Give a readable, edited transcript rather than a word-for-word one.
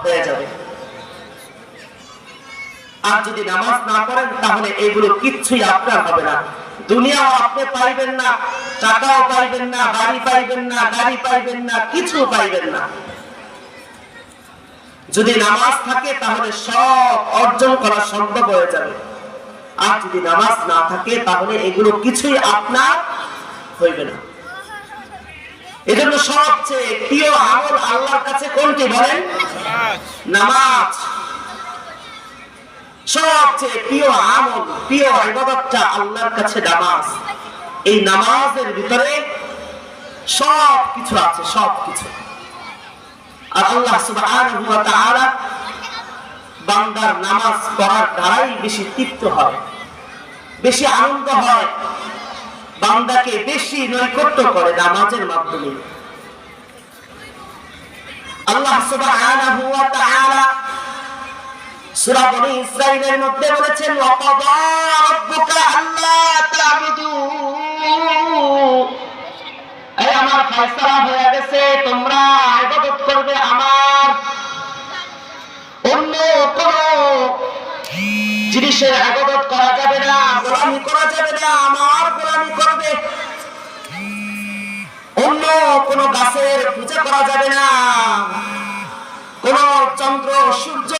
হয়ে যাবে। আর যদি নামাজ না পড়েন তাহলে এগুলো কিচ্ছুই আপনার হবে না। দুনিয়াও আপনি পাইবেন না, টাকাও পাইবেন না, বাড়ি পাইবেন না, গাড়ি পাইবেন না, কিছু পাইবেন না। যদি নামাজ থাকে তাহলে সব অর্জন করা সম্ভব হয়ে যাবে। আর যদি নামাজ না থাকে তাহলে এগুলো কিছুই আপনার হইবে না। এজন্য সবচেয়ে প্রিয় আমল আল্লাহর কাছে কোনটি বলেন? নামাজ। সবচেয়ে প্রিয় আমল, প্রিয় ইবাদতটা আল্লাহর কাছে নামাজ। এই নামাজের ভিতরে সবকিছু আছে, সবকিছু। আর আল্লাহ সুবহানাহু ওয়া তাআলা বান্দার নামাজ পড়ার দ্বারাই বেশি তৃপ্ত হয়, বেশি আনন্দ হয়, বান্দাকে বেশি নৈকট্য করে নামাজের মাধ্যমে। আল্লাহ সুবহানাহু ওয়া তাআলা সূরা বনী ইসরাঈলের মধ্যে বলেছেন, ওয়া কাদা রাব্বুকা আল্লা তা'বুদু, এই আমার ফয়সালা হয়ে গেছে, তোমরা ইবাদত করবে আমার, অন্য কোন জিনিসের ইবাদত করা যাবে না, গোলামি করা যাবে না, আমার গোলামি করবে। অন্য কোন গাছের পূজা করা যাবে না, কোন চন্দ্র সূর্য